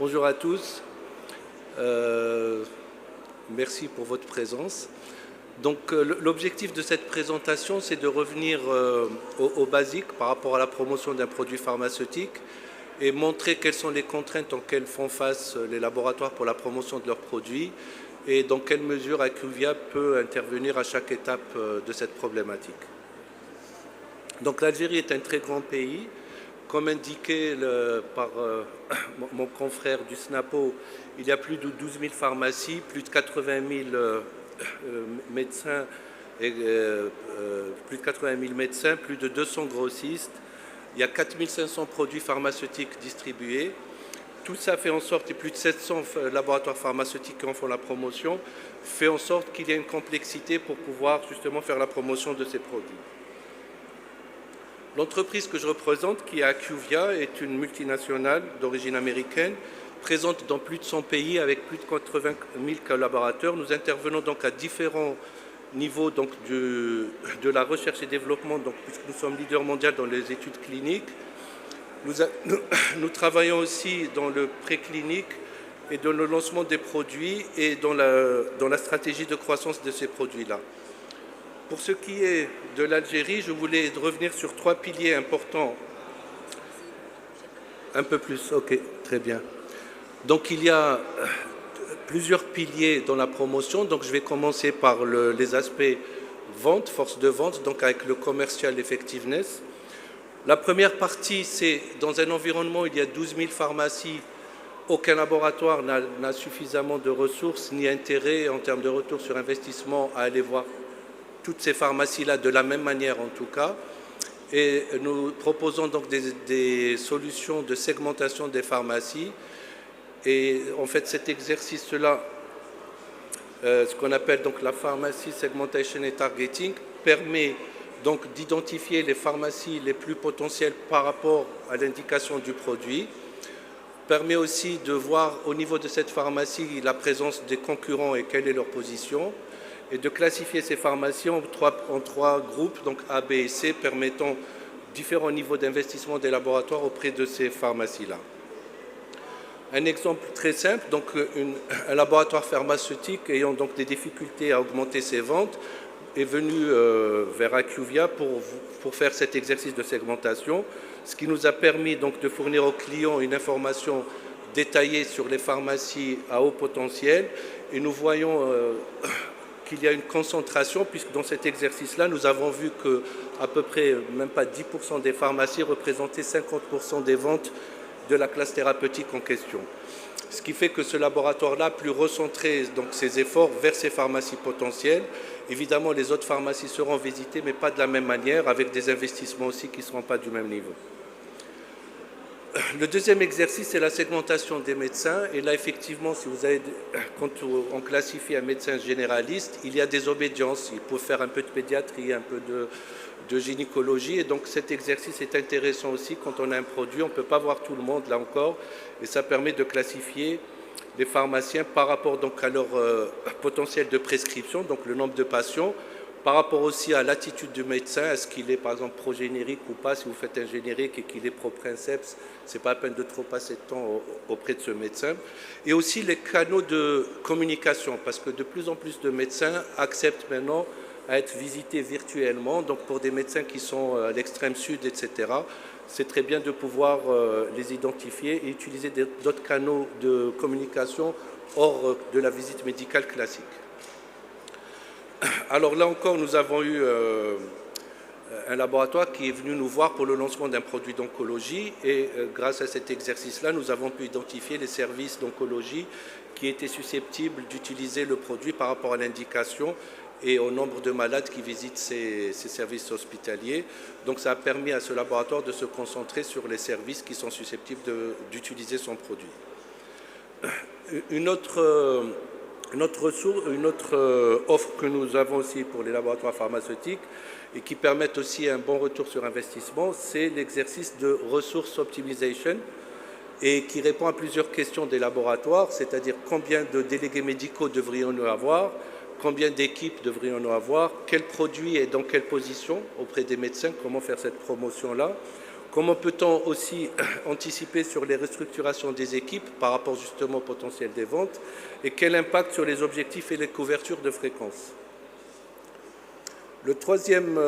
Bonjour à tous. Merci pour votre présence. Donc, l'objectif de cette présentation, c'est de revenir aux basiques par rapport à la promotion d'un produit pharmaceutique et montrer quelles sont les contraintes auxquelles font face les laboratoires pour la promotion de leurs produits et dans quelle mesure IQVIA peut intervenir à chaque étape de cette problématique. Donc, l'Algérie est un très grand pays. Comme indiqué par mon confrère du SNAPO, il y a plus de 12 000 pharmacies, plus de 80 000 médecins, plus de 200 grossistes. Il y a 4 500 produits pharmaceutiques distribués. Tout ça fait en sorte, et plus de 700 laboratoires pharmaceutiques qui en font la promotion, fait en sorte qu'il y ait une complexité pour pouvoir justement faire la promotion de ces produits. L'entreprise que je représente, qui est IQVIA, est une multinationale d'origine américaine, présente dans plus de 100 pays avec plus de 80 000 collaborateurs. Nous intervenons donc à différents niveaux donc, de la recherche et développement, donc, puisque nous sommes leaders mondiaux dans les études cliniques. Nous travaillons aussi dans le préclinique et dans le lancement des produits et dans la stratégie de croissance de ces produits-là. Pour ce qui est de l'Algérie, je voulais revenir sur 3 piliers importants. Un peu plus, ok, très bien. Donc il y a plusieurs piliers dans la promotion. Donc je vais commencer par les aspects vente, force de vente, donc avec le commercial effectiveness. La première partie, c'est dans un environnement où il y a 12 000 pharmacies, aucun laboratoire n'a suffisamment de ressources ni intérêt en termes de retour sur investissement à aller voir toutes ces pharmacies-là de la même manière en tout cas. Et nous proposons donc des solutions de segmentation des pharmacies. Et en fait, cet exercice-là, ce qu'on appelle donc la pharmacie segmentation et targeting, permet donc d'identifier les pharmacies les plus potentielles par rapport à l'indication du produit, permet aussi de voir au niveau de cette pharmacie la présence des concurrents et quelle est leur position, et de classifier ces pharmacies en trois groupes, donc A, B et C, permettant différents niveaux d'investissement des laboratoires auprès de ces pharmacies-là. Un exemple très simple, donc un laboratoire pharmaceutique ayant donc des difficultés à augmenter ses ventes est venu vers IQVIA pour faire cet exercice de segmentation, ce qui nous a permis donc de fournir aux clients une information détaillée sur les pharmacies à haut potentiel, et nous voyons qu'il y a une concentration, puisque dans cet exercice-là, nous avons vu qu'à peu près même pas 10% des pharmacies représentaient 50% des ventes de la classe thérapeutique en question. Ce qui fait que ce laboratoire-là a pu recentrer donc, ses efforts vers ces pharmacies potentielles. Évidemment, les autres pharmacies seront visitées, mais pas de la même manière, avec des investissements aussi qui ne seront pas du même niveau. Le deuxième exercice, c'est la segmentation des médecins. Et là, effectivement, quand on classifie un médecin généraliste, il y a des obédiences. Il peut faire un peu de pédiatrie, un peu de gynécologie. Et donc, cet exercice est intéressant aussi quand on a un produit. On ne peut pas voir tout le monde, là encore. Et ça permet de classifier les pharmaciens par rapport donc, à leur potentiel de prescription, donc le nombre de patients, par rapport aussi à l'attitude du médecin, est-ce qu'il est par exemple pro-générique ou pas. Si vous faites un générique et qu'il est pro-princeps, ce n'est pas la peine de trop passer de temps auprès de ce médecin. Et aussi les canaux de communication, parce que de plus en plus de médecins acceptent maintenant à être visités virtuellement. Donc pour des médecins qui sont à l'extrême sud, etc., c'est très bien de pouvoir les identifier et utiliser d'autres canaux de communication hors de la visite médicale classique. Alors là encore, nous avons eu un laboratoire qui est venu nous voir pour le lancement d'un produit d'oncologie, et grâce à cet exercice-là, nous avons pu identifier les services d'oncologie qui étaient susceptibles d'utiliser le produit par rapport à l'indication et au nombre de malades qui visitent ces services hospitaliers. Donc ça a permis à ce laboratoire de se concentrer sur les services qui sont susceptibles d'utiliser son produit. Une autre offre que nous avons aussi pour les laboratoires pharmaceutiques et qui permettent aussi un bon retour sur investissement, c'est l'exercice de resource optimization, et qui répond à plusieurs questions des laboratoires, c'est-à-dire combien de délégués médicaux devrions-nous avoir, combien d'équipes devrions-nous avoir, quel produit est dans quelle position auprès des médecins, comment faire cette promotion-là, Comment peut-on aussi anticiper sur les restructurations des équipes par rapport justement au potentiel des ventes et quel impact sur les objectifs et les couvertures de fréquences? Le troisième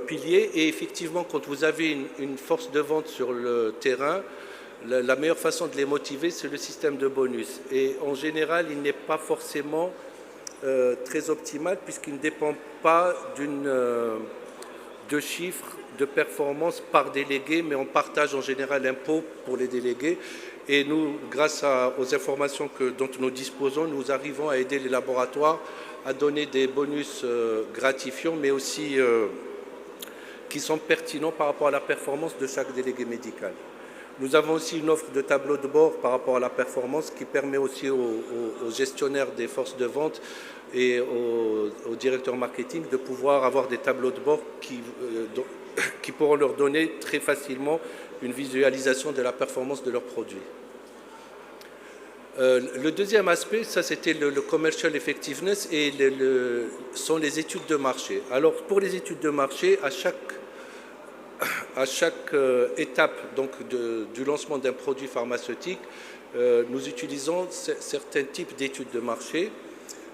pilier est effectivement quand vous avez une force de vente sur le terrain, la meilleure façon de les motiver, c'est le système de bonus. Et en général, il n'est pas forcément très optimal puisqu'il ne dépend pas de chiffres de performance par délégué, mais on partage en général l'impôt pour les délégués. Et nous, grâce aux informations dont nous disposons, nous arrivons à aider les laboratoires à donner des bonus gratifiants, mais aussi qui sont pertinents par rapport à la performance de chaque délégué médical. Nous avons aussi une offre de tableau de bord par rapport à la performance qui permet aussi aux gestionnaires des forces de vente et aux directeurs marketing de pouvoir avoir des tableaux de bord qui pourront leur donner très facilement une visualisation de la performance de leurs produits. Le deuxième aspect, ça c'était le commercial effectiveness et sont les études de marché. Alors pour les études de marché, à chaque étape donc, du lancement d'un produit pharmaceutique, nous utilisons certains types d'études de marché.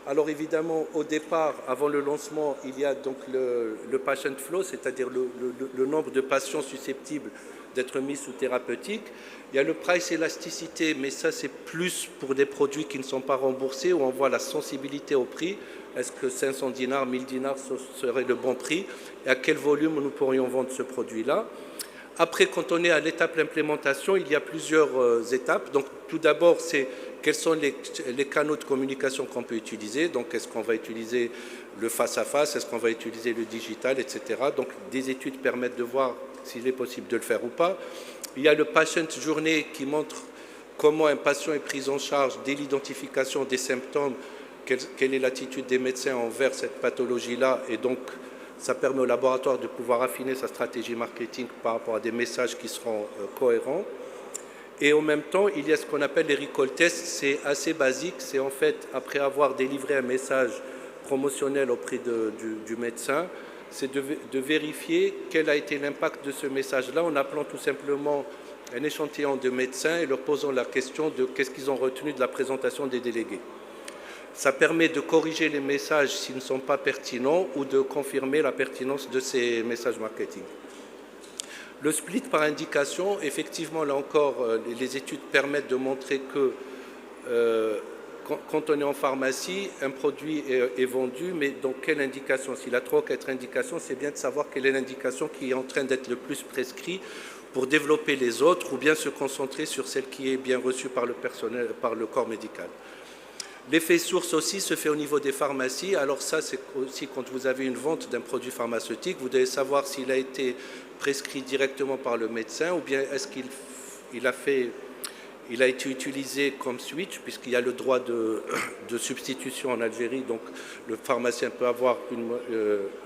Alors évidemment, au départ, avant le lancement, il y a donc le patient flow, c'est-à-dire le nombre de patients susceptibles d'être mis sous thérapeutique. Il y a le price élasticité, mais ça c'est plus pour des produits qui ne sont pas remboursés, où on voit la sensibilité au prix. Est-ce que 500 dinars, 1000 dinars serait le bon prix? Et à quel volume nous pourrions vendre ce produit-là? Après, quand on est à l'étape d'implémentation, il y a plusieurs étapes. Donc, tout d'abord, c'est quels sont les canaux de communication qu'on peut utiliser. Donc, est-ce qu'on va utiliser le face-à-face, est-ce qu'on va utiliser le digital, etc. Donc, des études permettent de voir s'il est possible de le faire ou pas. Il y a le patient journée qui montre comment un patient est pris en charge dès l'identification des symptômes, quelle est l'attitude des médecins envers cette pathologie-là, et donc ça permet au laboratoire de pouvoir affiner sa stratégie marketing par rapport à des messages qui seront cohérents. Et en même temps, il y a ce qu'on appelle les recall tests, c'est assez basique, c'est en fait, après avoir délivré un message promotionnel auprès du médecin, c'est de vérifier quel a été l'impact de ce message-là en appelant tout simplement un échantillon de médecins et leur posant la question de qu'est-ce qu'ils ont retenu de la présentation des délégués. Ça permet de corriger les messages s'ils ne sont pas pertinents ou de confirmer la pertinence de ces messages marketing. Le split par indication, effectivement, là encore, les études permettent de montrer que quand on est en pharmacie, un produit est vendu, mais dans quelle indication? S'il a 3 ou 4 indications, c'est bien de savoir quelle est l'indication qui est en train d'être le plus prescrite pour développer les autres ou bien se concentrer sur celle qui est bien reçue par le personnel, par le corps médical. L'effet source aussi se fait au niveau des pharmacies. Alors ça, c'est aussi quand vous avez une vente d'un produit pharmaceutique, vous devez savoir s'il a été prescrit directement par le médecin ou bien est-ce qu'il a été utilisé comme switch, puisqu'il y a le droit de substitution en Algérie. Donc le pharmacien peut avoir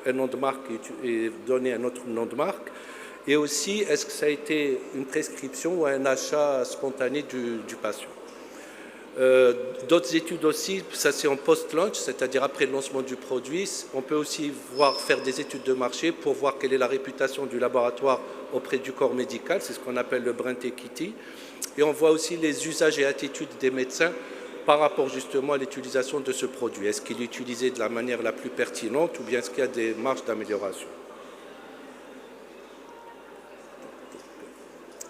un nom de marque et donner un autre nom de marque. Et aussi, est-ce que ça a été une prescription ou un achat spontané du patient? D'autres études aussi, ça c'est en post-launch, c'est-à-dire après le lancement du produit. On peut aussi faire des études de marché pour voir quelle est la réputation du laboratoire auprès du corps médical, c'est ce qu'on appelle le brand equity. Et on voit aussi les usages et attitudes des médecins par rapport justement à l'utilisation de ce produit. Est-ce qu'il est utilisé de la manière la plus pertinente ou bien est-ce qu'il y a des marges d'amélioration?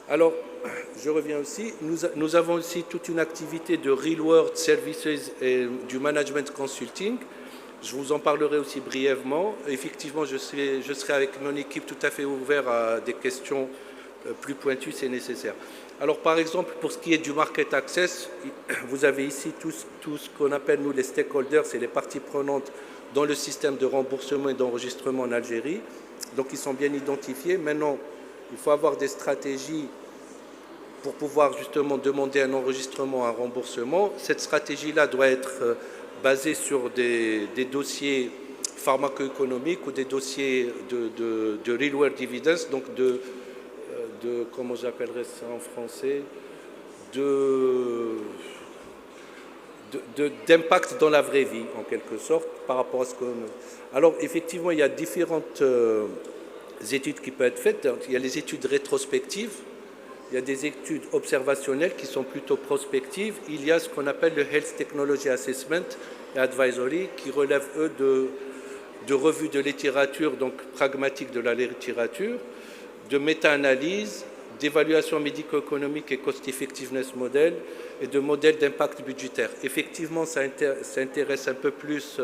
Alors, je reviens aussi, nous avons aussi toute une activité de Real World Services et du Management Consulting. Je vous en parlerai aussi brièvement. Effectivement, je serai avec mon équipe tout à fait ouvert à des questions plus pointues, c'est nécessaire. Alors, par exemple, pour ce qui est du Market Access, vous avez ici tout ce qu'on appelle, nous, les stakeholders, c'est les parties prenantes dans le système de remboursement et d'enregistrement en Algérie. Donc, ils sont bien identifiés. Maintenant, il faut avoir des stratégies pour pouvoir justement demander un enregistrement, un remboursement. Cette stratégie-là doit être basée sur des dossiers pharmaco-économiques ou des dossiers de real-world evidence, donc comment j'appellerais ça en français, d'impact dans la vraie vie, en quelque sorte, par rapport à ce qu'on... Alors, effectivement, il y a différentes études qui peuvent être faites. Donc, il y a les études rétrospectives, il y a des études observationnelles qui sont plutôt prospectives. Il y a ce qu'on appelle le Health Technology Assessment et Advisory, qui relèvent, eux, de revues de littérature, donc pragmatique de la littérature, de méta-analyse, d'évaluation médico-économique et cost-effectiveness model, et de modèles d'impact budgétaire. Effectivement, ça intéresse un peu plus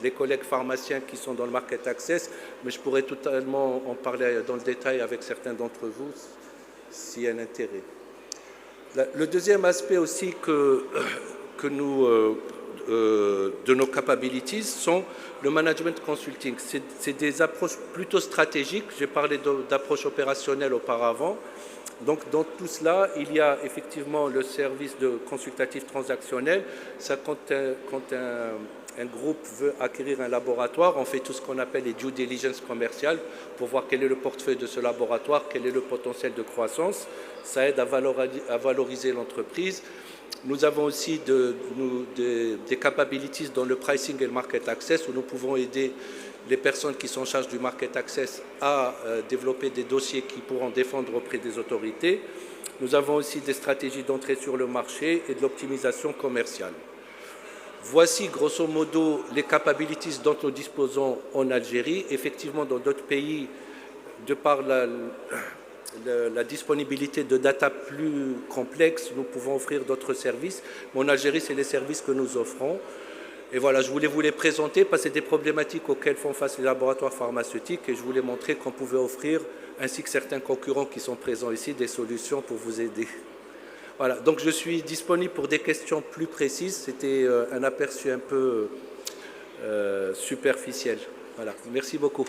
les collègues pharmaciens qui sont dans le market access, mais je pourrais totalement en parler dans le détail avec certains d'entre vous s'il y a un intérêt. Le deuxième aspect aussi que nous, de nos capabilities sont le management consulting. C'est des approches plutôt stratégiques. J'ai parlé d'approche opérationnelle auparavant. Donc, dans tout cela, il y a effectivement le service de consultatif transactionnel. Ça, quand un groupe veut acquérir un laboratoire, on fait tout ce qu'on appelle les due diligence commerciales pour voir quel est le portefeuille de ce laboratoire, quel est le potentiel de croissance. Ça aide à valoriser l'entreprise. Nous avons aussi des capabilities dans le pricing et le market access où nous pouvons aider les personnes qui sont en charge du market access à développer des dossiers qui pourront défendre auprès des autorités. Nous avons aussi des stratégies d'entrée sur le marché et de l'optimisation commerciale. Voici grosso modo les capabilities dont nous disposons en Algérie. Effectivement, dans d'autres pays, de par la disponibilité de data plus complexe, nous pouvons offrir d'autres services. Mais en Algérie, c'est les services que nous offrons. Et voilà, je voulais vous les présenter parce que c'est des problématiques auxquelles font face les laboratoires pharmaceutiques et je voulais montrer qu'on pouvait offrir, ainsi que certains concurrents qui sont présents ici, des solutions pour vous aider. Voilà, donc je suis disponible pour des questions plus précises. C'était un aperçu un peu superficiel. Voilà, merci beaucoup.